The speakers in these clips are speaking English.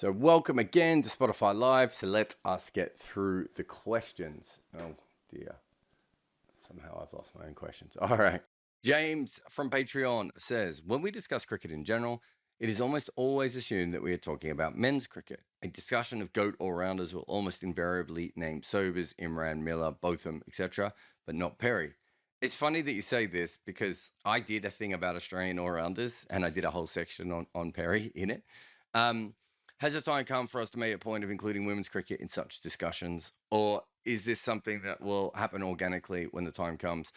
So welcome again to Spotify Live. So let us get through the questions. Oh dear. Somehow I've lost my own questions. All right. James from Patreon says, when we discuss cricket in general, it is almost always assumed that we are talking about men's cricket. A discussion of GOAT all-rounders will almost invariably name Sobers, Imran, Miller, Botham, etc., but not Perry. It's funny that you say this because I did a thing about Australian all-rounders and I did a whole section on Perry in it. Has the time come for us to make a point of including women's cricket in such discussions, or is this something that will happen organically when the time comes?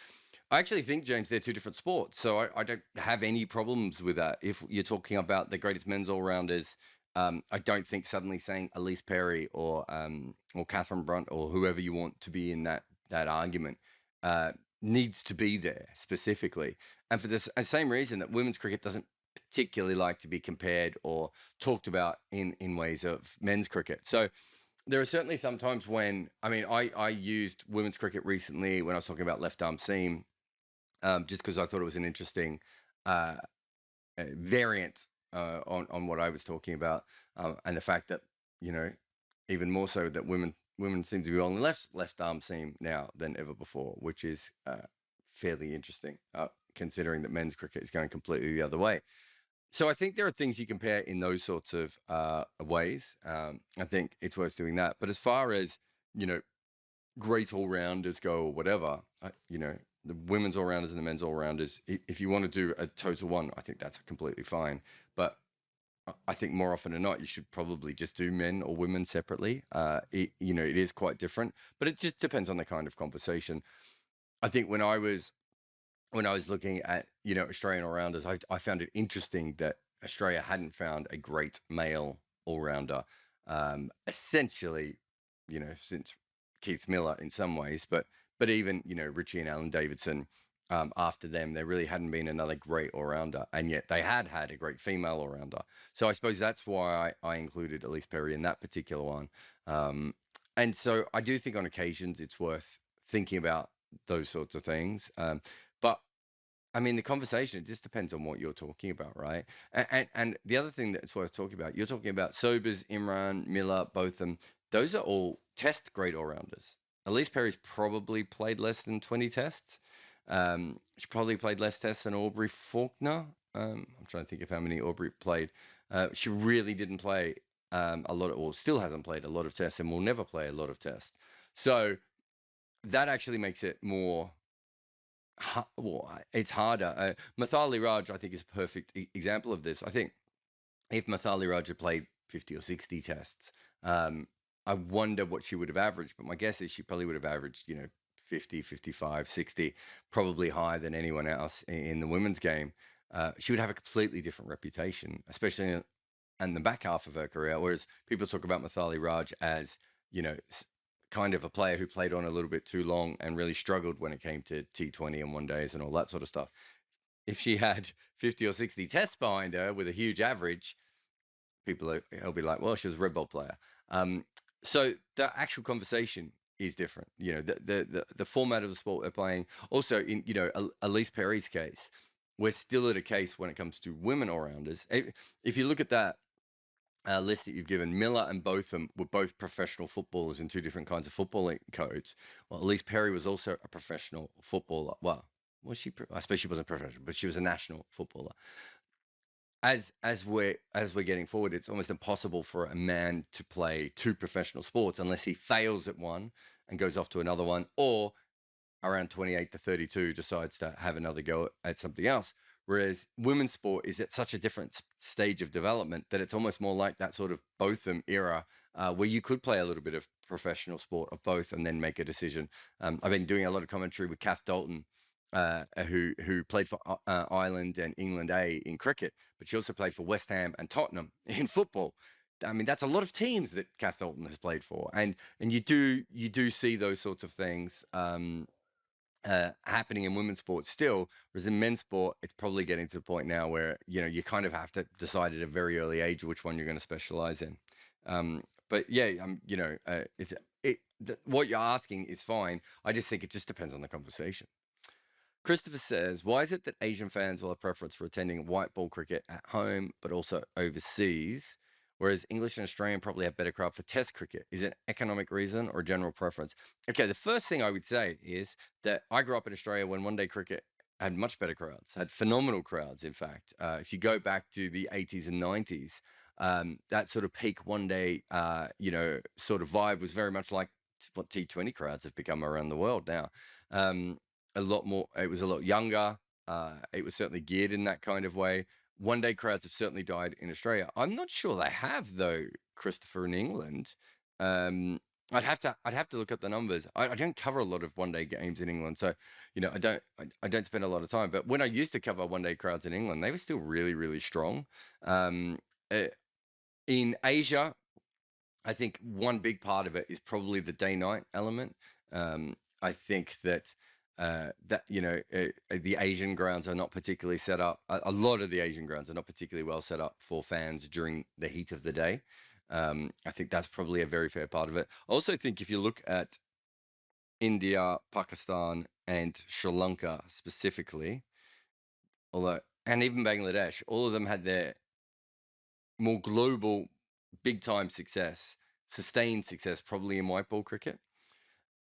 I actually think, James, they're two different sports, so I don't have any problems with that. If you're talking about the greatest men's all-rounders, I don't think suddenly saying Elise Perry or Catherine Brunt or whoever you want to be in that argument needs to be there specifically. And for this same reason that women's cricket doesn't particularly like to be compared or talked about in ways of men's cricket. So there are certainly some times when, I used women's cricket recently when I was talking about left arm seam, just because I thought it was an interesting variant on what I was talking about, and the fact that, even more so that women seem to be on the left arm seam now than ever before, which is fairly interesting, considering that men's cricket is going completely the other way. So I think there are things you compare in those sorts of ways. I think it's worth doing that. But as far as, great all-rounders go or whatever, the women's all-rounders and the men's all-rounders, if you want to do a total one, I think that's completely fine. But I think more often than not, you should probably just do men or women separately. It is quite different, but it just depends on the kind of conversation. I think when I was looking at, Australian all-rounders, I found it interesting that Australia hadn't found a great male all-rounder, essentially, since Keith Miller in some ways, but even, Richie and Alan Davidson, after them, there really hadn't been another great all-rounder, and yet they had a great female all-rounder. So I suppose that's why I included Elise Perry in that particular one. And so I do think on occasions it's worth thinking about those sorts of things. But the conversation, it just depends on what you're talking about, right? And the other thing that's worth talking about, you're talking about Sobers, Imran, Miller, Botham. Those are all test great all-rounders. Elise Perry's probably played less than 20 tests. She probably played less tests than Aubrey Faulkner. I'm trying to think of how many Aubrey played. She really didn't play a lot of, or still hasn't played a lot of tests and will never play a lot of tests. So that actually makes it more... Well, it's harder. Mathali Raj, I think, is a perfect example of this. I think if Mathali Raj had played 50 or 60 tests, I wonder what she would have averaged. But my guess is she probably would have averaged, 50, 55, 60, probably higher than anyone else in the women's game. She would have a completely different reputation, especially in the back half of her career. Whereas people talk about Mathali Raj as, kind of a player who played on a little bit too long and really struggled when it came to T20 and one days and all that sort of stuff. If she had 50 or 60 tests behind her with a huge average, will be like, well, she was a red ball player. So the actual conversation is different. The format of the sport they're playing. Also, in Elise Perry's case, we're still at a case when it comes to women all-rounders. If you look at that list that you've given, Miller and Botham were both professional footballers in two different kinds of footballing codes. Well, Elise Perry was also a professional footballer. Well, was she? I suppose she wasn't professional, but she was a national footballer. As we're getting forward, it's almost impossible for a man to play two professional sports unless he fails at one and goes off to another one, or around 28 to 32 decides to have another go at something else. Whereas women's sport is at such a different stage of development that it's almost more like that sort of Botham era, where you could play a little bit of professional sport of both and then make a decision. I've been doing a lot of commentary with Kath Dalton, who played for Ireland and England A in cricket, but she also played for West Ham and Tottenham in football. That's a lot of teams that Kath Dalton has played for, and you do see those sorts of things happening in women's sports still, whereas in men's sport, it's probably getting to the point now where, you kind of have to decide at a very early age which one you're going to specialize in. But yeah, what you're asking is fine. I just think it just depends on the conversation. Christopher says, why is it that Asian fans will have preference for attending white ball cricket at home, but also overseas? whereas English and Australian probably have better crowd for Test cricket. Is it economic reason or general preference? Okay, the first thing I would say is that I grew up in Australia when one-day cricket had much better crowds, had phenomenal crowds. In fact, if you go back to the 80s and 90s, that sort of peak one-day, sort of vibe was very much like what T20 crowds have become around the world now. A lot more. It was a lot younger. It was certainly geared in that kind of way. One-day crowds have certainly died in Australia. I'm not sure they have though, Christopher, in England. I'd have to look up the numbers. I don't cover a lot of one-day games in England, so I don't spend a lot of time. But when I used to cover one-day crowds in England, they were still really, really strong. In Asia, I think one big part of it is probably the day-night element. I think that the Asian grounds are not particularly set up. A lot of the Asian grounds are not particularly well set up for fans during the heat of the day. I think that's probably a very fair part of it. I also think if you look at India, Pakistan, and Sri Lanka specifically, and even Bangladesh, all of them had their more global, big-time success, sustained success, probably in white ball cricket.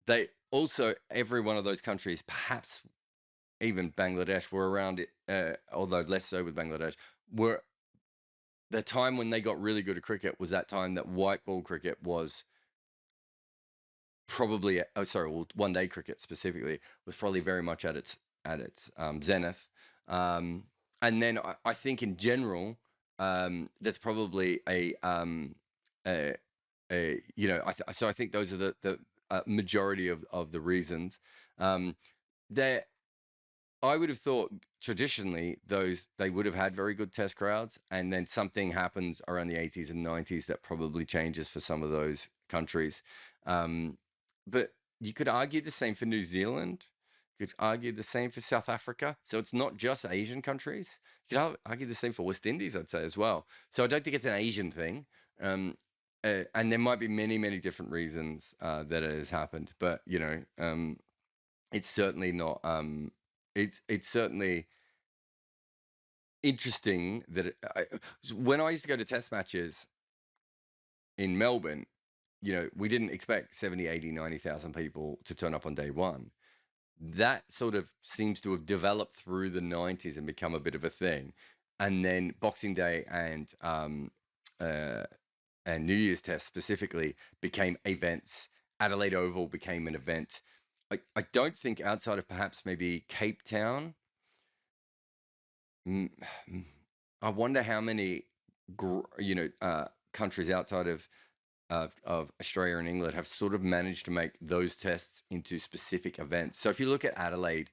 They also, every one of those countries, perhaps even Bangladesh, were around it, although less so with Bangladesh, were the time when they got really good at cricket was that time that white ball cricket was probably, one-day cricket specifically was probably very much at its zenith. And then I think in general, there's probably so I think those are the majority of the reasons. There, I would have thought traditionally they would have had very good test crowds, and then something happens around the 80s and 90s that probably changes for some of those countries. But you could argue the same for New Zealand. You could argue the same for South Africa. So it's not just Asian countries. You could argue the same for West Indies, I'd say, as well. So I don't think it's an Asian thing. And there might be many, many different reasons that it has happened. But, it's certainly not... It's certainly interesting that when I used to go to test matches in Melbourne, we didn't expect 70, 80, 90,000 people to turn up on day one. That sort of seems to have developed through the 90s and become a bit of a thing. And then Boxing Day and New Year's Test specifically became events. Adelaide Oval became an event. I don't think outside of perhaps maybe Cape Town, I wonder how many countries outside of Australia and England have sort of managed to make those tests into specific events. So if you look at Adelaide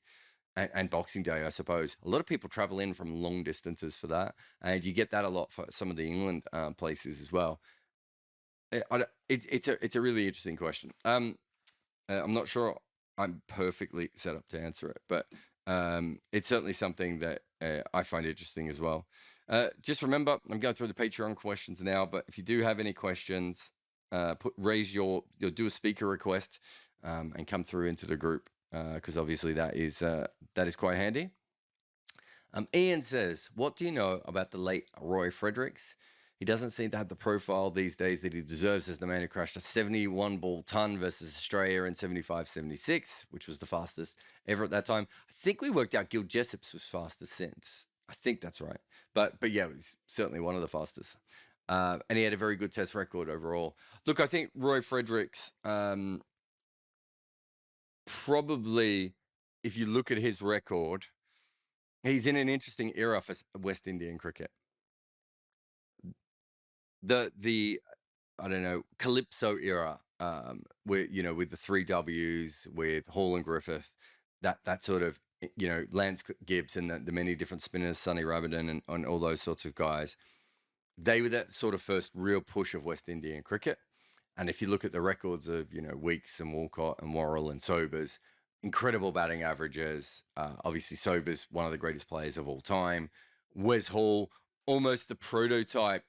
and Boxing Day, I suppose a lot of people travel in from long distances for that, and you get that a lot for some of the England places as well. It's a really interesting question. I'm not sure I'm perfectly set up to answer it, but it's certainly something that I find interesting as well. Just remember, I'm going through the Patreon questions now, but if you do have any questions, you'll do a speaker request and come through into the group, because obviously that is quite handy. Ian says, what do you know about the late Roy Fredericks? He doesn't seem to have the profile these days that he deserves as the man who crashed a 71 ball ton versus Australia in 75-76, which was the fastest ever at that time. I think we worked out Gil Jessop's was fastest since. I think that's right. But yeah, it was certainly one of the fastest. And he had a very good test record overall. Look, I think Roy Fredericks, probably, if you look at his record, he's in an interesting era for West Indian cricket. The I don't know, Calypso era, with the three W's, with Hall and Griffith, that sort of, Lance Gibbs and the many different spinners, Sonny Ramadhan and all those sorts of guys. They were that sort of first real push of West Indian cricket. And if you look at the records of, Weeks and Walcott and Worrell and Sobers, incredible batting averages. Obviously, Sobers, one of the greatest players of all time. Wes Hall, almost the prototype,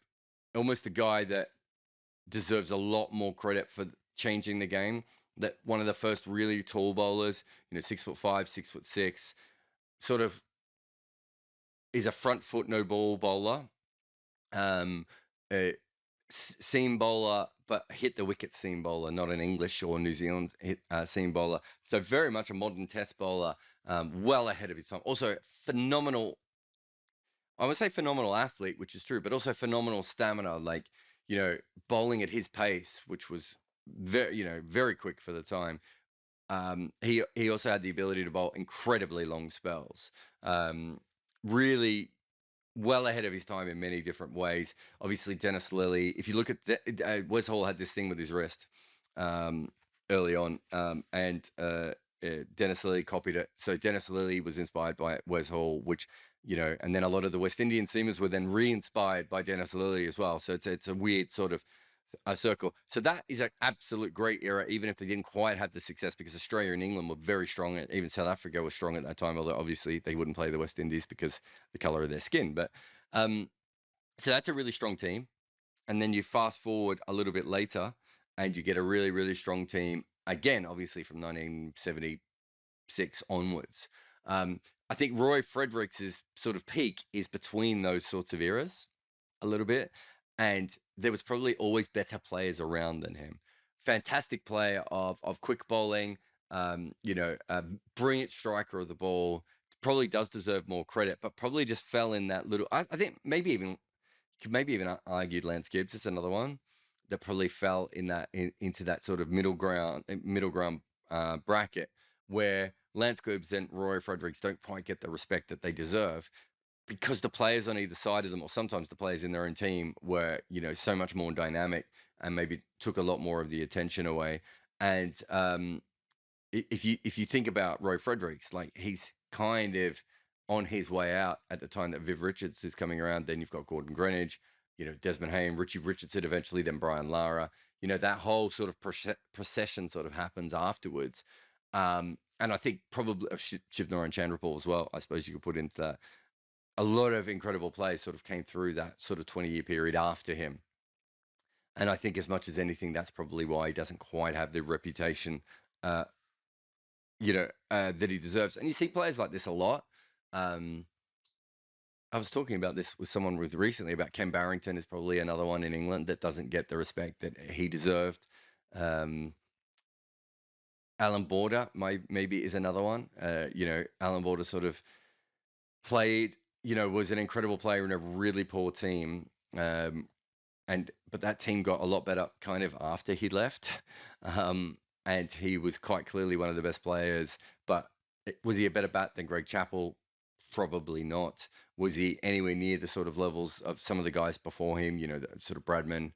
almost the guy that deserves a lot more credit for changing the game. That one of the first really tall bowlers, 6'5", 6'6", sort of is a front foot no ball bowler. seam bowler, but hit the wicket seam bowler, not an English or New Zealand seam bowler. So very much a modern test bowler, well ahead of his time. Also phenomenal. I would say phenomenal athlete, which is true, but also phenomenal stamina. Like, bowling at his pace, which was very quick for the time. He also had the ability to bowl incredibly long spells. Really well ahead of his time in many different ways. Obviously, Dennis Lilly. If you look at Wes Hall had this thing with his wrist early on, and Dennis Lilly copied it. So Dennis Lilly was inspired by Wes Hall, which and then a lot of the West Indian seamers were then re-inspired by Dennis Lilly as well. So it's a weird sort of a circle. So that is an absolute great era, even if they didn't quite have the success, because Australia and England were very strong. Even South Africa was strong at that time, although obviously they wouldn't play the West Indies because the color of their skin. But so that's a really strong team. And then you fast forward a little bit later and you get a really, really strong team again, obviously from 1976 onwards. I think Roy Fredericks' sort of peak is between those sorts of eras a little bit. And there was probably always better players around than him. Fantastic player of quick bowling, a brilliant striker of the ball, probably does deserve more credit, but probably just fell in that little. I think maybe even argued Lance Gibbs is another one that probably fell into that sort of middle ground bracket where Lance Gibbs and Roy Fredericks don't quite get the respect that they deserve, because the players on either side of them, or sometimes the players in their own team, were so much more dynamic and maybe took a lot more of the attention away. And if you think about Roy Fredericks, like, he's kind of on his way out at the time that Viv Richards is coming around. Then you've got Gordon Greenidge, Desmond Hayne, Richie Richardson eventually, then Brian Lara. That whole sort of procession sort of happens afterwards. And I think probably Shivnarine Chandrapal as well, I suppose you could put into that. A lot of incredible players sort of came through that sort of 20-year period after him. And I think as much as anything, that's probably why he doesn't quite have the reputation, that he deserves. And you see players like this a lot. I was talking about this with someone recently about Ken Barrington is probably another one in England that doesn't get the respect that he deserved. Alan Border maybe is another one. Alan Border sort of played, was an incredible player in a really poor team. But that team got a lot better kind of after he left. And he was quite clearly one of the best players. But was he a better bat than Greg Chappell? Probably not. Was he anywhere near the sort of levels of some of the guys before him? The sort of Bradman,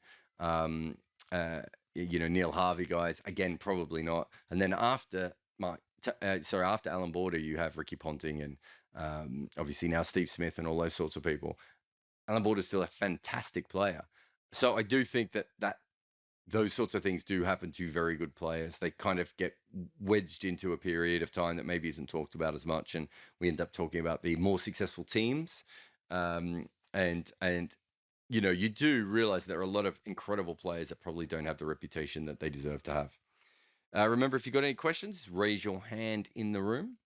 Neil Harvey guys. Again, probably not. And then after after Alan Border, you have Ricky Ponting and obviously now Steve Smith and all those sorts of people. Alan Border's still a fantastic player. So I do think that those sorts of things do happen to very good players. They kind of get wedged into a period of time that maybe isn't talked about as much, and we end up talking about the more successful teams. And you do realize there are a lot of incredible players that probably don't have the reputation that they deserve to have. Remember, if you've got any questions, raise your hand in the room.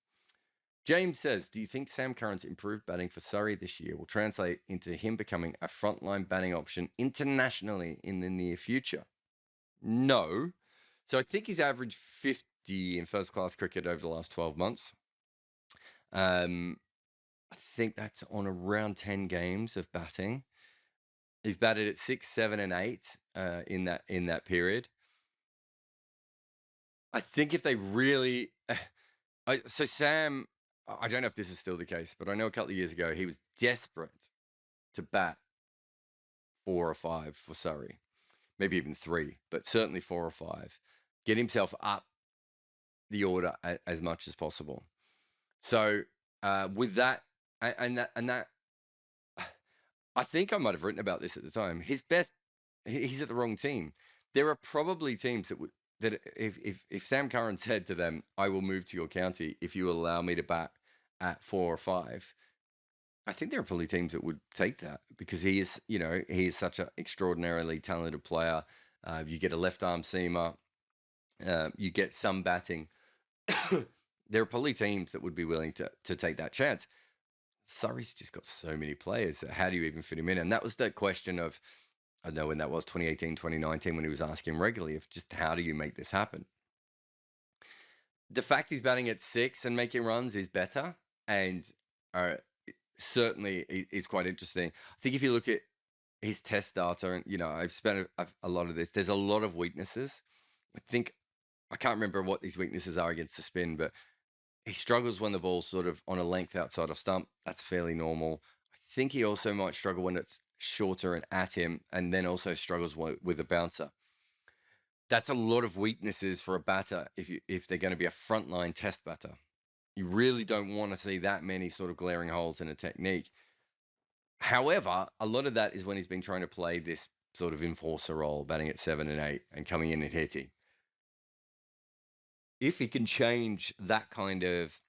James says, do you think Sam Curran's improved batting for Surrey this year will translate into him becoming a frontline batting option internationally in the near future? No. So I think he's averaged 50 in first-class cricket over the last 12 months. I think that's on around 10 games of batting. He's batted at 6, 7, and 8 in that period. I think if they really... so Sam... I don't know if this is still the case, but I know a couple of years ago he was desperate to bat 4 or 5 for Surrey. Maybe even 3, but certainly 4 or 5. Get himself up the order as much as possible. So with that, and that, I think I might have written about this at the time. He's at the wrong team. There are probably teams that if Sam Curran said to them, "I will move to your county if you allow me to bat at 4 or 5," I think there are probably teams that would take that, because he is such an extraordinarily talented player. You get a left arm seamer, you get some batting. There are probably teams that would be willing to take that chance. Surrey's just got so many players. How do you even fit him in? And that was the question of, I don't know when that was, 2018, 2019, when he was asking regularly of just how do you make this happen? The fact he's batting at 6 and making runs is better, and uh, certainly is quite interesting. I think if you look at his test data, and I've spent a lot of this. There's a lot of weaknesses. I can't remember what these weaknesses are against the spin, but he struggles when the ball's sort of on a length outside of stump. That's fairly normal. I think he also might struggle when it's shorter and at him, and then also struggles with a bouncer. That's a lot of weaknesses for a batter if they're going to be a frontline test batter. You really don't want to see that many sort of glaring holes in a technique. However, a lot of that is when he's been trying to play this sort of enforcer role, batting at 7 and 8 and coming in and hitting. If he can change that kind of,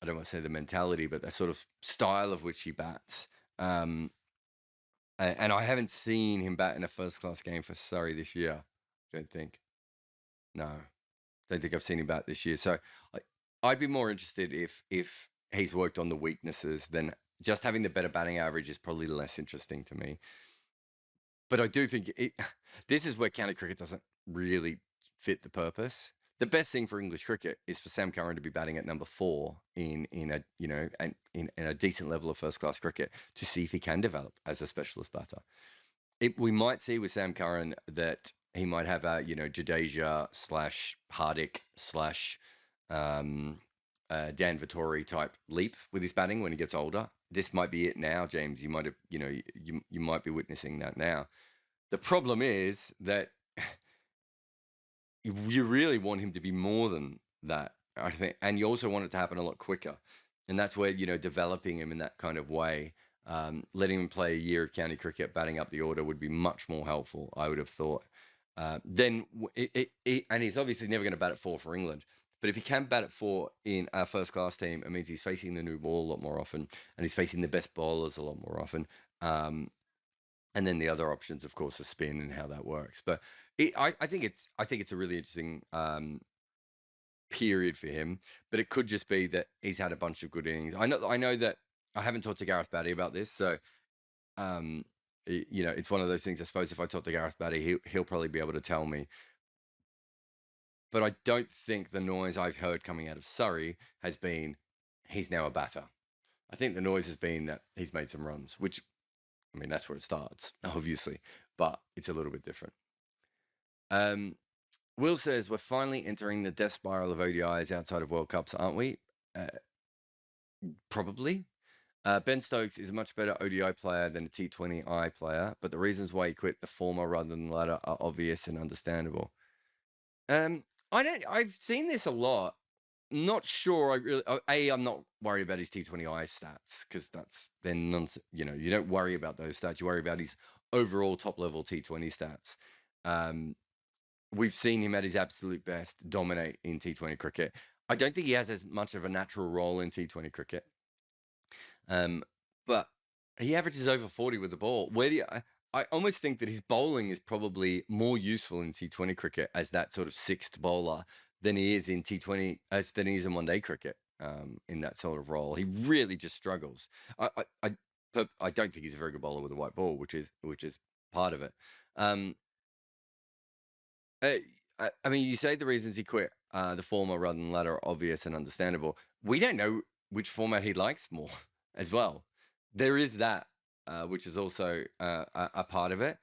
I don't want to say the mentality, but the sort of style of which he bats. And I haven't seen him bat in a first-class game for Surrey this year. Don't think. No, don't think I've seen him bat this year. So I'd be more interested if he's worked on the weaknesses than just having the better batting average is probably less interesting to me. But I do think this is where county cricket doesn't really fit the purpose. The best thing for English cricket is for Sam Curran to be batting at number 4 in a decent level of first class cricket to see if he can develop as a specialist batter. We might see with Sam Curran that he might have a Jadeja / Hardik / Dan Vettori type leap with his batting when he gets older. This might be it now, James. You might have you might be witnessing that now. The problem is that you really want him to be more than that, I think, and you also want it to happen a lot quicker. And that's where developing him in that kind of way, letting him play a year of county cricket, batting up the order would be much more helpful, I would have thought. And he's obviously never going to bat at 4 for England. But if he can bat at 4 in our first class team, it means he's facing the new ball a lot more often, and he's facing the best bowlers a lot more often. And then the other options, of course, are spin and how that works. But I think it's a really interesting period for him. But it could just be that he's had a bunch of good innings. I know that I haven't talked to Gareth Batty about this, so it's one of those things. I suppose if I talk to Gareth Batty, he'll probably be able to tell me. But I don't think the noise I've heard coming out of Surrey has been he's now a batter. I think the noise has been that he's made some runs, which, I mean, that's where it starts, obviously, but it's a little bit different. Will says, we're finally entering the death spiral of ODIs outside of World Cups, aren't we? Probably. Ben Stokes is a much better ODI player than a T20I player, but the reasons why he quit the former rather than the latter are obvious and understandable. I've seen this a lot. Not sure. I'm not worried about his T20I stats because they're nonsense. You don't worry about those stats. You worry about his overall top level T20 stats. We've seen him at his absolute best dominate in T20 cricket. I don't think he has as much of a natural role in T20 cricket. But he averages over 40 with the ball. I almost think that his bowling is probably more useful in T20 cricket as that sort of sixth bowler than he is in T20 than he is in one-day cricket. In that sort of role, he really just struggles. I don't think he's a very good bowler with a white ball, which is part of it. I mean, you say the reasons he quit the former rather than latter are obvious and understandable. We don't know which format he likes more as well. There is that, which is also a part of it.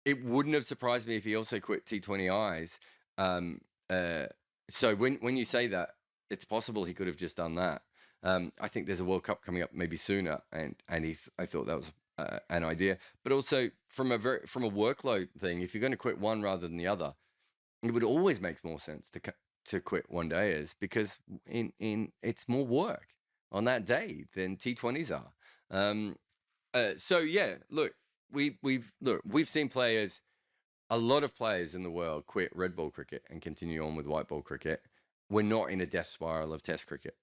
It wouldn't have surprised me if he also quit T20Is. So when you say that, it's possible he could have just done that. I think there's a World Cup coming up maybe sooner, and I thought that was an idea. But also from a workload thing, if you're going to quit one rather than the other, it would always make more sense to quit one dayers because in it's more work on that day than T20s are. So yeah, look, we've seen a lot of players in the world quit red ball cricket and continue on with white ball cricket. We're not in a death spiral of test cricket.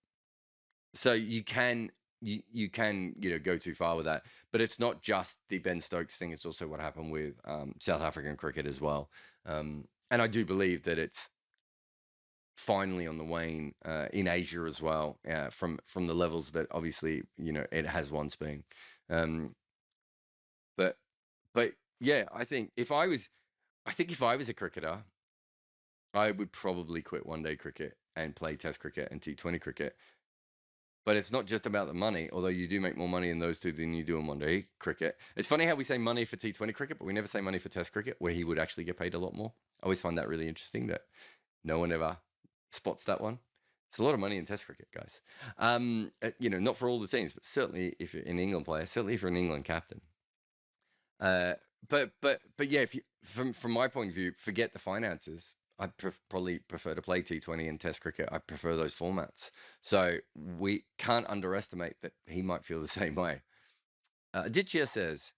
So you can go too far with that, but it's not just the Ben Stokes thing. It's also what happened with South African cricket as well. And I do believe that it's finally on the wane in Asia as well, from the levels that obviously it has once been. But But yeah, I think if I was a cricketer, I would probably quit one-day cricket and play Test cricket and T20 cricket. But it's not just about the money, although you do make more money in those two than you do in one-day cricket. It's funny how we say money for T20 cricket, but we never say money for Test cricket, where he would actually get paid a lot more. I always find that really interesting that no one ever spots that one. It's a lot of money in Test cricket, guys. Not for all the teams, but certainly if you're an England player, certainly if you're an England captain. But yeah, if you from my point of view, forget the finances. I probably prefer to play T20 and Test cricket. I prefer those formats. So we can't underestimate that he might feel the same way. Aditya says,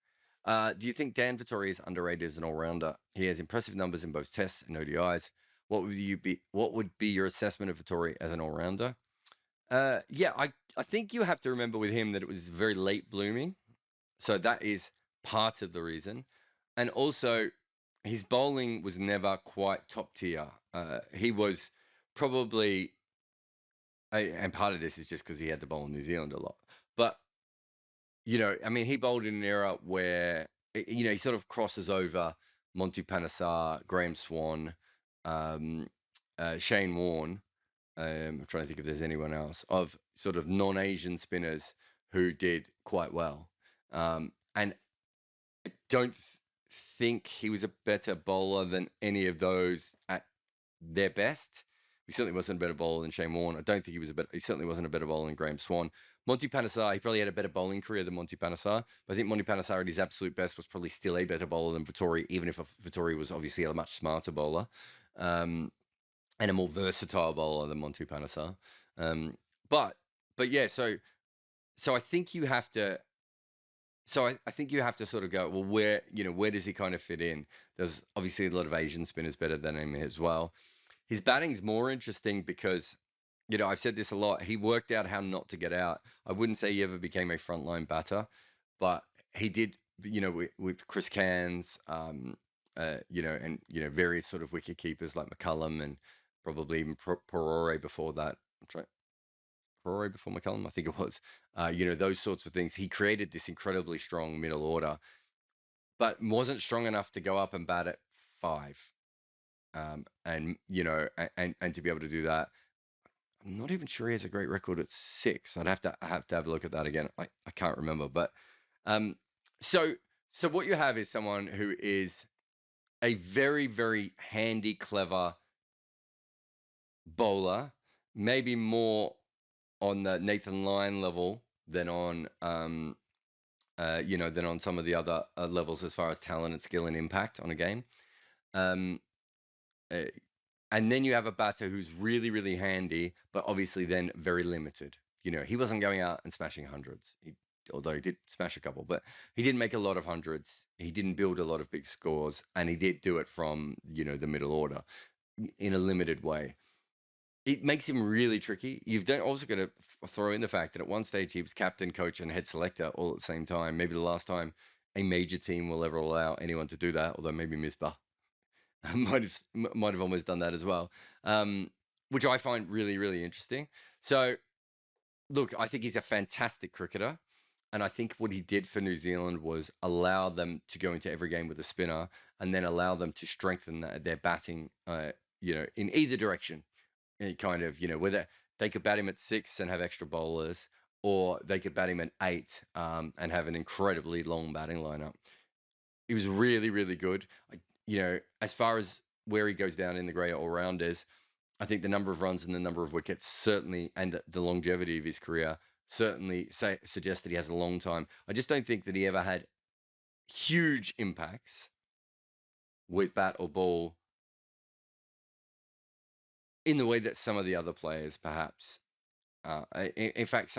do you think Dan Vettori is underrated as an all-rounder? He has impressive numbers in both Tests and ODIs. What would be your assessment of Vettori as an all-rounder? Yeah, I think you have to remember with him that it was very late blooming. So that is part of the reason. And also, his bowling was never quite top tier. He was probably, and part of this is just because he had to bowl in New Zealand a lot. But, he bowled in an era where, he sort of crosses over Monty Panesar, Graham Swan, Shane Warne. I'm trying to think if there's anyone else of sort of non-Asian spinners who did quite well. And I don't think he was a better bowler than any of those at their best. He certainly wasn't a better bowler than Shane Warne. I don't think he certainly wasn't a better bowler than Graham Swan. Monty Panesar, he probably had a better bowling career than Monty Panesar. But I think Monty Panesar at his absolute best was probably still a better bowler than Vettori, even if Vettori was obviously a much smarter bowler. And a more versatile bowler than Monty Panesar. But yeah, so I think you have to. So I think you have to sort of go, well, where does he kind of fit in? There's obviously a lot of Asian spinners better than him as well. His batting's more interesting because, I've said this a lot. He worked out how not to get out. I wouldn't say he ever became a frontline batter, but he did, with Chris Cairns, and, various sort of wicket keepers like McCullum and probably even Perore before that. Perore before McCullum, I think it was. Those sorts of things. He created this incredibly strong middle order, but wasn't strong enough to go up and bat at 5. And to be able to do that, I'm not even sure he has a great record at 6. I'd have to have a look at that again. I can't remember, but so what you have is someone who is a very, very handy, clever bowler, maybe more on the Nathan Lyon level than on than on some of the other levels as far as talent and skill and impact on a game. And then you have a batter who's really, really handy, but obviously then very limited. He wasn't going out and smashing hundreds. Although he did smash a couple, but he didn't make a lot of hundreds. He didn't build a lot of big scores, and he did do it from the middle order in a limited way. It makes him really tricky. You've also got to throw in the fact that at one stage he was captain, coach, and head selector all at the same time. Maybe the last time a major team will ever allow anyone to do that, although maybe Misbah might have almost done that as well, which I find really, really interesting. So, look, I think he's a fantastic cricketer. And I think what he did for New Zealand was allow them to go into every game with a spinner and then allow them to strengthen their batting, in either direction. Kind of, whether they could bat him at 6 and have extra bowlers, or they could bat him at 8 and have an incredibly long batting lineup. He was really, really good. As far as where he goes down in the great all-rounders, I think the number of runs and the number of wickets certainly, and the longevity of his career certainly suggest that he has a long time. I just don't think that he ever had huge impacts with bat or ball in the way that some of the other players perhaps in fact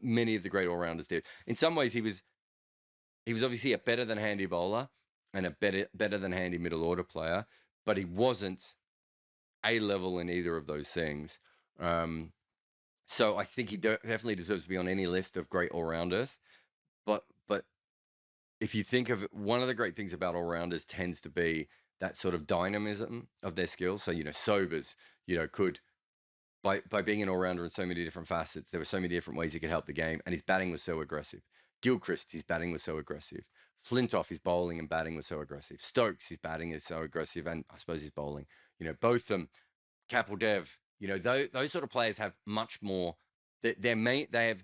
many of the great all-rounders did. In some ways he was obviously a better than handy bowler and a better than handy middle order player, but he wasn't a level in either of those things. So I think he definitely deserves to be on any list of great all-rounders. But if you think of it, one of the great things about all-rounders tends to be that sort of dynamism of their skills. So, Sobers, could, by being an all-rounder in so many different facets, there were so many different ways he could help the game, and his batting was so aggressive. Gilchrist, his batting was so aggressive. Flintoff, his bowling and batting was so aggressive. Stokes, his batting is so aggressive, and I suppose his bowling. Both of them, Kapil Dev, those sort of players have much more. They have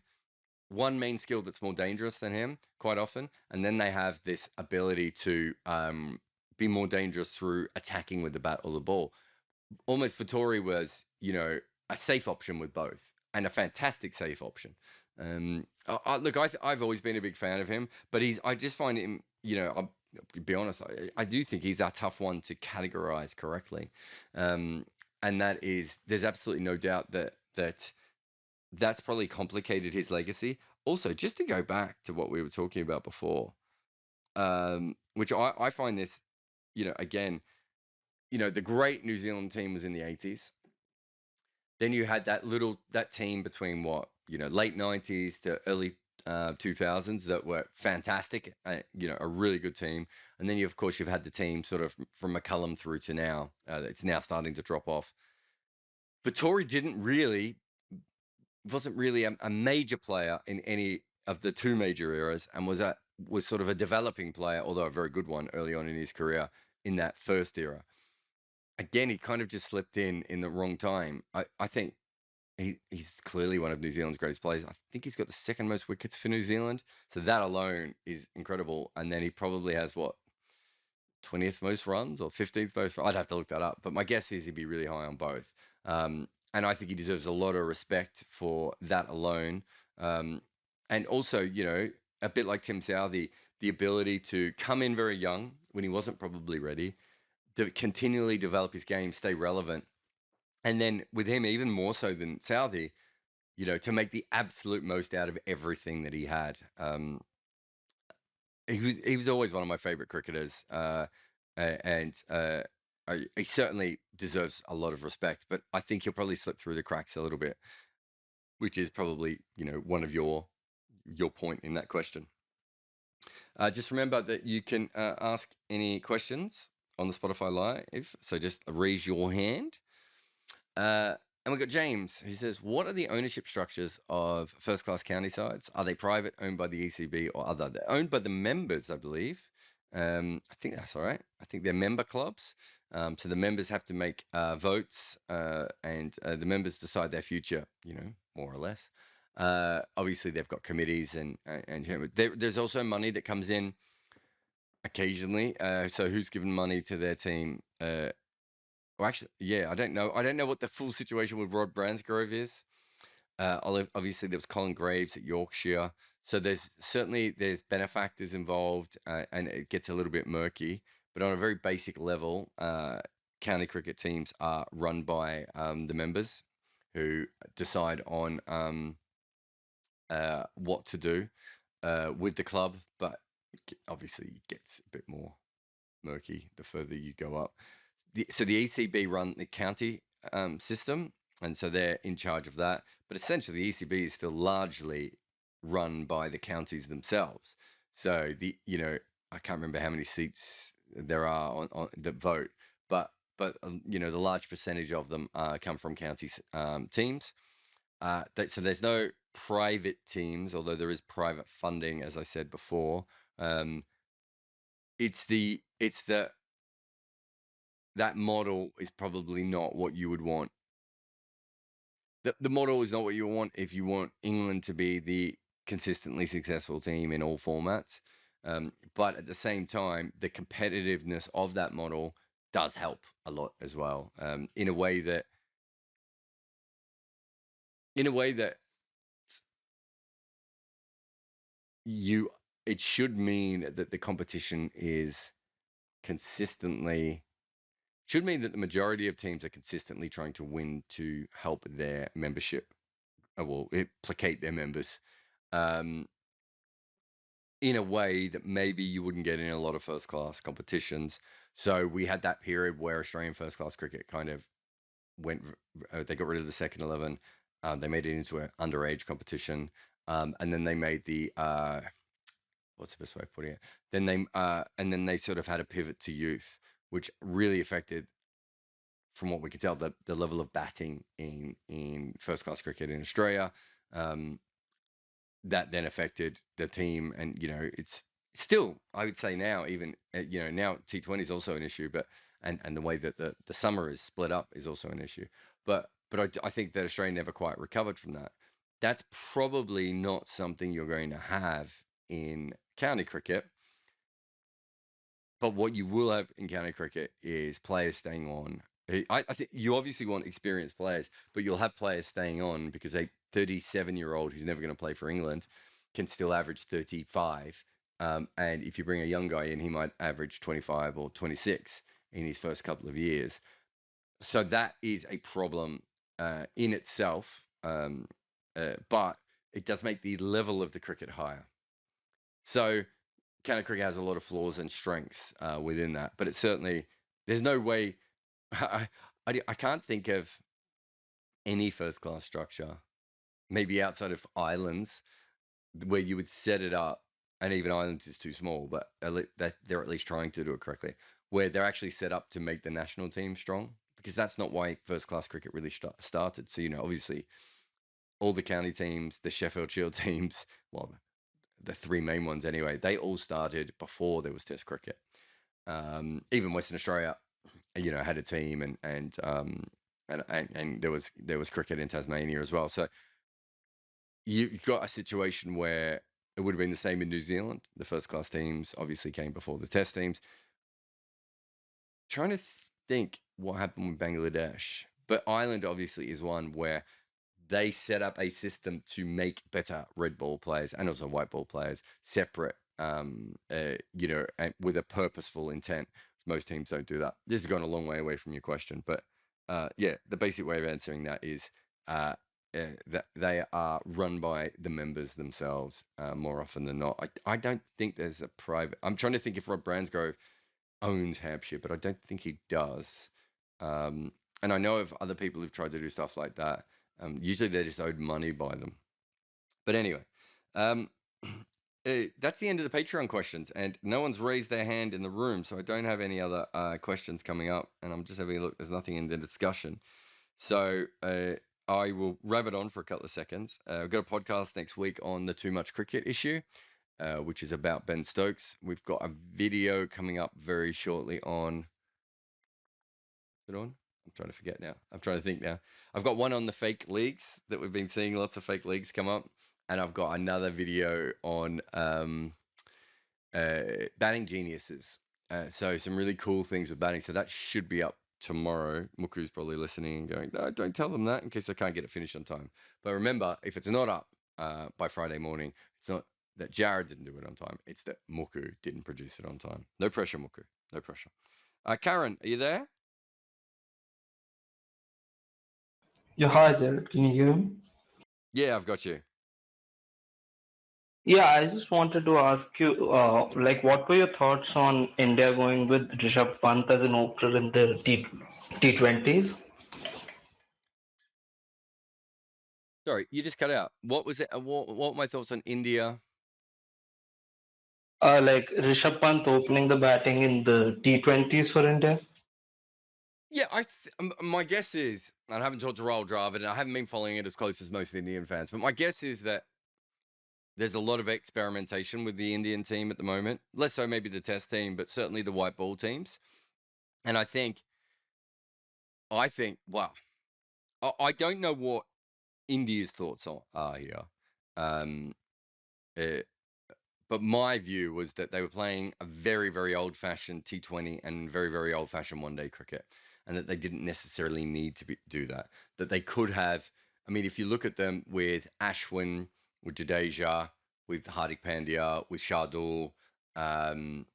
one main skill that's more dangerous than him quite often, and then they have this ability to be more dangerous through attacking with the bat or the ball. Almost Vettori was, a safe option with both, and a fantastic safe option. Look, I've always been a big fan of him, but I just find him, I'll be honest, I do think he's a tough one to categorize correctly. And that is, there's absolutely no doubt that's probably complicated his legacy. Also, just to go back to what we were talking about before, which I find this, again, the great New Zealand team was in the 80s. Then you had that team between late 90s to early 2000s that were fantastic, a really good team. And then of course, you've had the team sort of from McCullum through to now. It's now starting to drop off. Vettori wasn't really a major player in any of the two major eras, and was sort of a developing player, although a very good one early on in his career in that first era. Again, he kind of just slipped in the wrong time. I think he's clearly one of New Zealand's greatest players. I think he's got the second most wickets for New Zealand, so that alone is incredible. And then he probably has 20th most runs or 15th most. I'd have to look that up, but my guess is he'd be really high on both. And I think he deserves a lot of respect for that alone. And also, a bit like Tim Southee, the ability to come in very young when he wasn't probably ready, to continually develop his game, stay relevant. And then with him, even more so than Southee, to make the absolute most out of everything that he had. He was always one of my favorite cricketers, and he certainly deserves a lot of respect. But I think he'll probably slip through the cracks a little bit, which is probably one of your point in that question. Just remember that you can ask any questions on the Spotify Live, so just raise your hand. And we've got James, who says, what are the ownership structures of first-class county sides? Are they private, owned by the ECB, or other? They're owned by the members, I believe. I think that's all right. I think they're member clubs. So the members have to make votes, and the members decide their future, more or less. Obviously, they've got committees, and there's also money that comes in occasionally. So who's given money to their team? Well, actually, yeah, I don't know. I don't know what the full situation with Rod Bransgrove is. Obviously, there was Colin Graves at Yorkshire. So there's benefactors involved, and it gets a little bit murky. But on a very basic level, county cricket teams are run by the members, who decide on what to do with the club. But obviously, it gets a bit more murky the further you go up. So the ECB run the county system, and so they're in charge of that. But essentially, the ECB is still largely run by the counties themselves. So I can't remember how many seats there are on that vote, but the large percentage of them come from county teams. So there's no private teams, although there is private funding, as I said before. That model is probably not what you would want. The model is not what you want if you want England to be the consistently successful team in all formats. But at the same time, the competitiveness of that model does help a lot as well, in a way that it should mean that the competition is consistently. Should mean that the majority of teams are consistently trying to win to help their membership, placate their members, in a way that maybe you wouldn't get in a lot of first-class competitions. So we had that period where Australian first-class cricket kind of they got rid of the second 11. They made it into an underage competition, and then they made the what's the best way of putting it? And then they sort of had a pivot to youth, which really affected, from what we can tell, the level of batting in first-class cricket in Australia. That then affected the team, and still, I would say now, even now T20 is also an issue, but and the way that the summer is split up is also an issue. But I think that Australia never quite recovered from that. That's probably not something you're going to have in county cricket. But what you will have in county cricket is players staying on. I think you obviously want experienced players, but you'll have players staying on because a 37-year-old who's never going to play for England can still average 35. And if you bring a young guy in, he might average 25 or 26 in his first couple of years. So that is a problem in itself, but it does make the level of the cricket higher. So county cricket has a lot of flaws and strengths within that, but it's certainly, there's no way, I can't think of any first class structure, maybe outside of islands, where you would set it up, and even islands is too small, but they're at least trying to do it correctly, where they're actually set up to make the national team strong, because that's not why first class cricket really started. So, obviously all the county teams, the Sheffield Shield teams, well, the three main ones anyway, they all started before there was Test cricket. Even Western Australia, had a team, and there was cricket in Tasmania as well. So you've got a situation where it would have been the same in New Zealand. The first class teams obviously came before the Test teams. Trying to think what happened with Bangladesh, but Ireland obviously is one where they set up a system to make better red ball players and also white ball players separate, with a purposeful intent. Most teams don't do that. This has gone a long way away from your question, but the basic way of answering that is that they are run by the members themselves more often than not. I don't think there's a private. I'm trying to think if Rob Bransgrove owns Hampshire, but I don't think he does. And I know of other people who've tried to do stuff like that. Usually they're just owed money by them. But anyway, that's the end of the Patreon questions, and no one's raised their hand in the room, so I don't have any other questions coming up, and I'm just having a look. There's nothing in the discussion. So I will wrap it on for a couple of seconds. I've got a podcast next week on the too much cricket issue, which is about Ben Stokes. We've got a video coming up very shortly on... Put on? I'm trying to forget now. I'm trying to think now. I've got one on the fake leagues that we've been seeing lots of fake leagues come up. And I've got another video on batting geniuses. So some really cool things with batting. So that should be up tomorrow. Muku's probably listening and going, no, don't tell them that in case I can't get it finished on time. But remember, if it's not up by Friday morning, it's not that Jarrod didn't do it on time. It's that Muku didn't produce it on time. No pressure, Muku. No pressure. Curran, are you there? Yeah, hi Jarrod, can you hear me? Yeah, I've got you. Yeah, I just wanted to ask you, what were your thoughts on India going with Rishabh Pant as an opener in the T20s? Sorry, you just cut out. What was it? What were my thoughts on India? Like Rishabh Pant opening the batting in the T20s for India? Yeah, my guess is, and I haven't talked to Rahul Dravid, and I haven't been following it as close as most Indian fans, but my guess is that there's a lot of experimentation with the Indian team at the moment. Less so maybe the Test team, but certainly the white ball teams. And I think, wow, I don't know what India's thoughts are here. But my view was that they were playing a very, very old-fashioned T20 and very, very old-fashioned one-day cricket, and that they didn't necessarily need to do that. That they could have. I mean, if you look at them with Ashwin, with Jadeja, with Hardik Pandya, with Shardul, I'm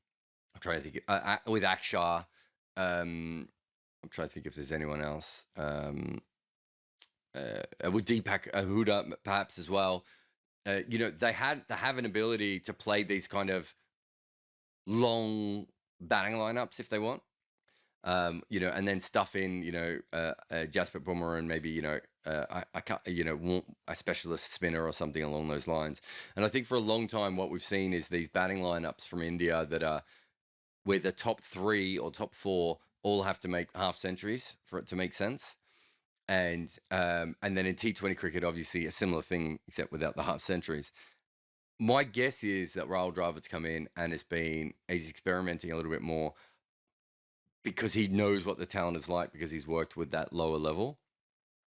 trying to think with Akshar. I'm trying to think if there's anyone else. With Deepak Huda perhaps as well. They have an ability to play these kind of long batting lineups if they want, and then stuff in, Jasprit Bumrah and maybe, I can't, a specialist spinner or something along those lines. And I think for a long time, what we've seen is these batting lineups from India that are where the top three or top four all have to make half centuries for it to make sense. And then in T20 cricket, obviously a similar thing, except without the half centuries. My guess is that Rahul Dravid's come in and he's experimenting a little bit more because he knows what the talent is like, because he's worked with that lower level.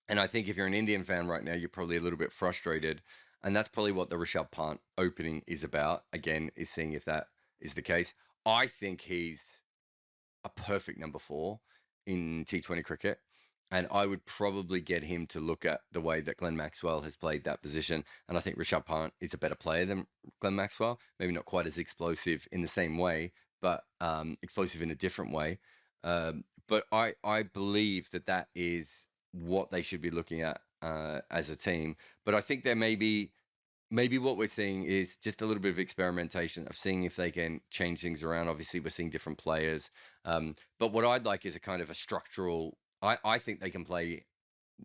And I think if you're an Indian fan right now, you're probably a little bit frustrated. And that's probably what the Rishabh Pant opening is about. Again, is seeing if that is the case. I think he's a perfect number 4 in T20 cricket. And I would probably get him to look at the way that Glenn Maxwell has played that position. And I think Rishabh Pant is a better player than Glenn Maxwell. Maybe not quite as explosive in the same way, but explosive in a different way. But I believe that is what they should be looking at as a team. But I think there maybe what we're seeing is just a little bit of experimentation of seeing if they can change things around. Obviously, we're seeing different players. But what I'd like is a kind of a structural. I think they can play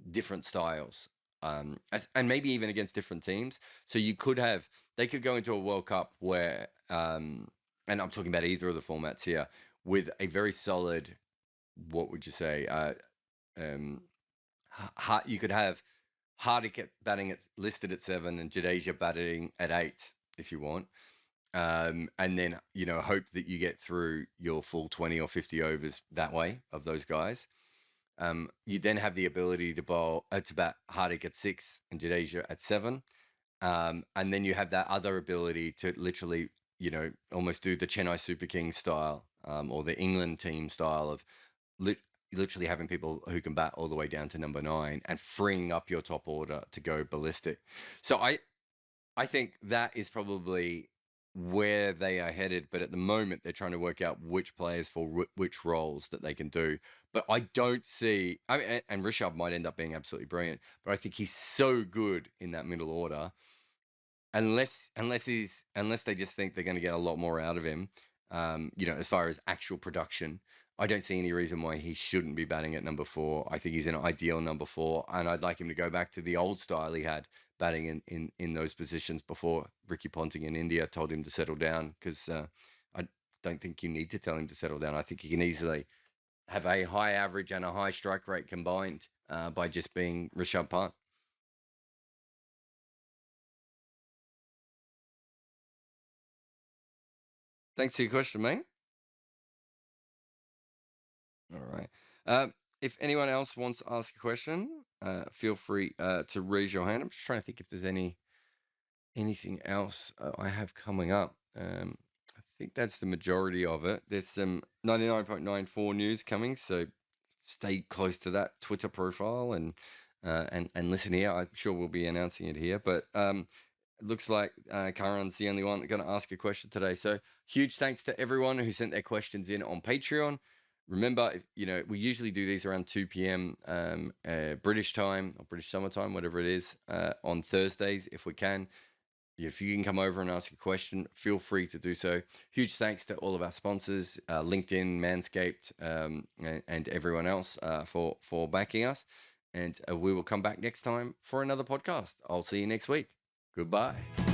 different styles, and maybe even against different teams. So they could go into a World Cup where, and I'm talking about either of the formats here, with a very solid, what would you say? You could have Hardik batting listed at 7 and Jadeja batting at 8 if you want. And then, hope that you get through your full 20 or 50 overs that way of those guys. You then have the ability to bat Hardik at 6 and Jadeja at 7. And then you have that other ability to literally, almost do the Chennai Super Kings style, or the England team style of literally having people who can bat all the way down to number 9 and freeing up your top order to go ballistic. So I think that is probably where they are headed, but at the moment they're trying to work out which players for which roles that they can do. But I don't see, and Rishabh might end up being absolutely brilliant, but I think he's so good in that middle order. Unless they just think they're going to get a lot more out of him, as far as actual production, I don't see any reason why he shouldn't be batting at number 4. I think he's an ideal number 4, and I'd like him to go back to the old style he had batting in those positions before Ricky Ponting in India told him to settle down, because I don't think you need to tell him to settle down. I think he can easily have a high average and a high strike rate combined by just being Rishabh Pant. Thanks for your question, mate. All right. If anyone else wants to ask a question, feel free to raise your hand. I'm just trying to think if there's anything else I have coming up. I think that's the majority of it. There's some 99.94 news coming, so stay close to that Twitter profile and listen here. I'm sure we'll be announcing it here, but it looks like Curran's the only one going to ask a question today. So huge thanks to everyone who sent their questions in on Patreon. Remember, we usually do these around 2 p.m. British time or British summertime, whatever it is, on Thursdays if we can. If you can come over and ask a question, feel free to do so. Huge thanks to all of our sponsors, LinkedIn, Manscaped, and everyone else for backing us. And we will come back next time for another podcast. I'll see you next week. Goodbye.